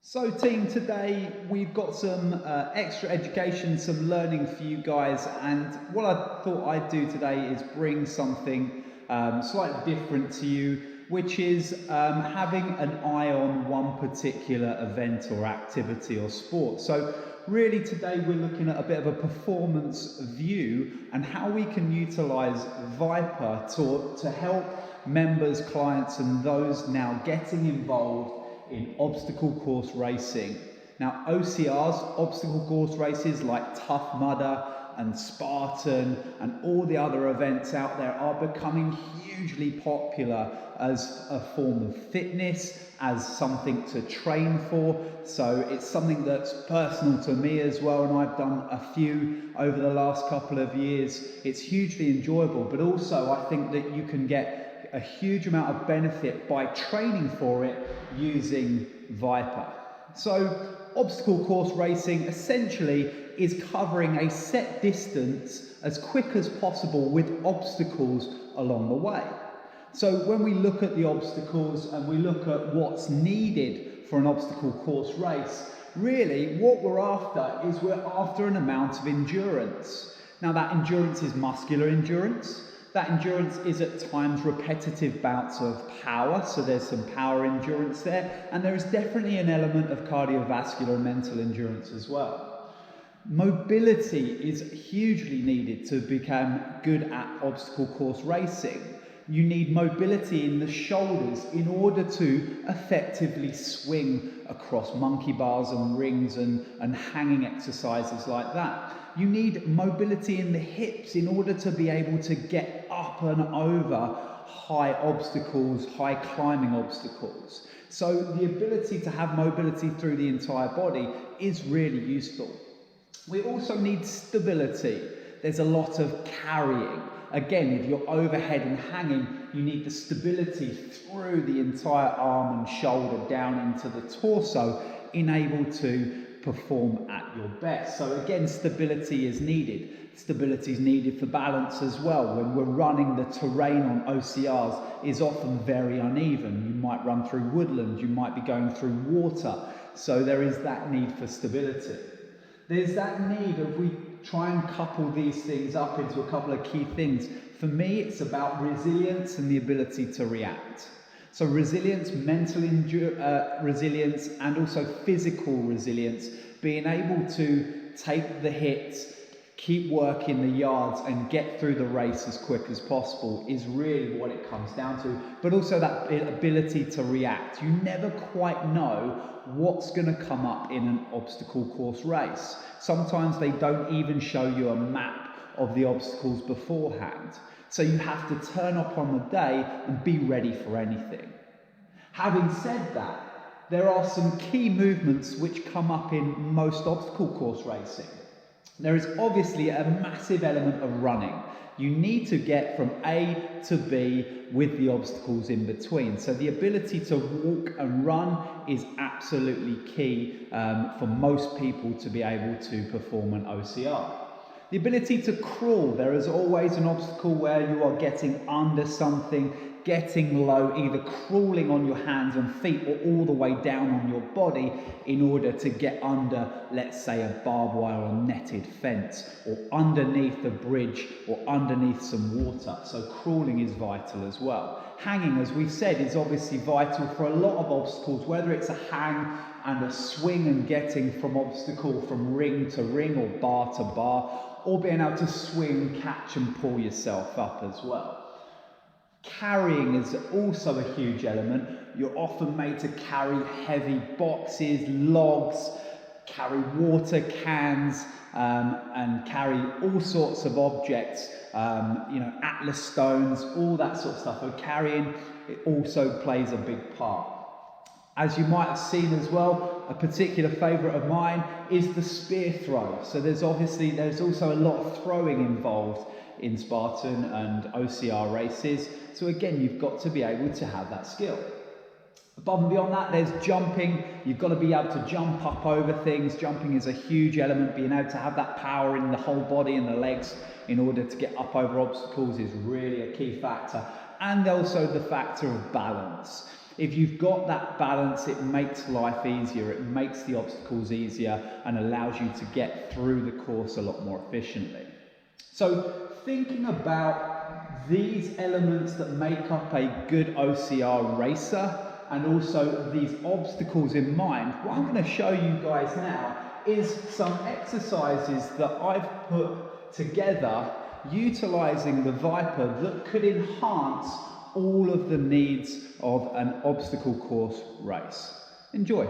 So team, today we've got some extra education, some learning for you guys, and what I thought I'd do today is bring something slightly different to you, which is having an eye on one particular event or activity or sport. So really today we're looking at a bit of a performance view and how we can utilize ViPR to help members, clients and those now getting involved in obstacle course racing. Now OCRs, obstacle course races like Tough Mudder and Spartan and all the other events out there are becoming hugely popular as a form of fitness, as something to train for. So it's something that's personal to me as well, and I've done a few over the last couple of years. It's hugely enjoyable, but also I think that you can get a huge amount of benefit by training for it using ViPR. So obstacle course racing essentially is covering a set distance as quick as possible with obstacles along the way. So when we look at the obstacles and we look at what's needed for an obstacle course race, really what we're after an amount of endurance. Now that endurance is muscular endurance. That endurance is at times repetitive bouts of power, so there's some power endurance there, and there is definitely an element of cardiovascular and mental endurance as well. Mobility is hugely needed to become good at obstacle course racing. You need mobility in the shoulders in order to effectively swing across monkey bars and rings and hanging exercises like that. You need mobility in the hips in order to be able to get up and over high obstacles, high climbing obstacles. So the ability to have mobility through the entire body is really useful. We also need stability. There's a lot of carrying. Again, if you're overhead and hanging, you need the stability through the entire arm and shoulder down into the torso, enabled to perform at your best. So again, stability is needed. Stability is needed for balance as well. When we're running, the terrain on OCRs is often very uneven. You might run through woodland, you might be going through water. So there is that need for stability. There's that need of, we try and couple these things up into a couple of key things. For me, it's about resilience and the ability to react. So resilience, mental resilience, and also physical resilience, being able to take the hits, keep working the yards and get through the race as quick as possible is really what it comes down to. But also that ability to react. You never quite know what's going to come up in an obstacle course race. Sometimes they don't even show you a map of the obstacles beforehand. So you have to turn up on the day and be ready for anything. Having said that, there are some key movements which come up in most obstacle course racing. There is obviously a massive element of running. You need to get from A to B with the obstacles in between. So the ability to walk and run is absolutely key for most people to be able to perform an OCR. The ability to crawl, there is always an obstacle where you are getting under something, getting low, either crawling on your hands and feet or all the way down on your body in order to get under, let's say, a barbed wire or netted fence, or underneath a bridge or underneath some water. So crawling is vital as well. Hanging, as we said, is obviously vital for a lot of obstacles, whether it's a hang and a swing and getting from obstacle from ring to ring or bar to bar, or being able to swing, catch and pull yourself up as well. Carrying is also a huge element. You're often made to carry heavy boxes, logs, carry water cans, and carry all sorts of objects, atlas stones, all that sort of stuff. So carrying, it also plays a big part. As you might have seen as well, a particular favourite of mine is the spear throw. So there's also a lot of throwing involved in Spartan and OCR races. So again, you've got to be able to have that skill. Above and beyond that, there's jumping. You've got to be able to jump up over things. Jumping is a huge element. Being able to have that power in the whole body and the legs in order to get up over obstacles is really a key factor. And also the factor of balance. If you've got that balance, it makes life easier, it makes the obstacles easier and allows you to get through the course a lot more efficiently. So thinking about these elements that make up a good OCR racer and also these obstacles in mind, what I'm going to show you guys now is some exercises that I've put together utilizing the ViPR that could enhance all of the needs of an obstacle course race. Enjoy.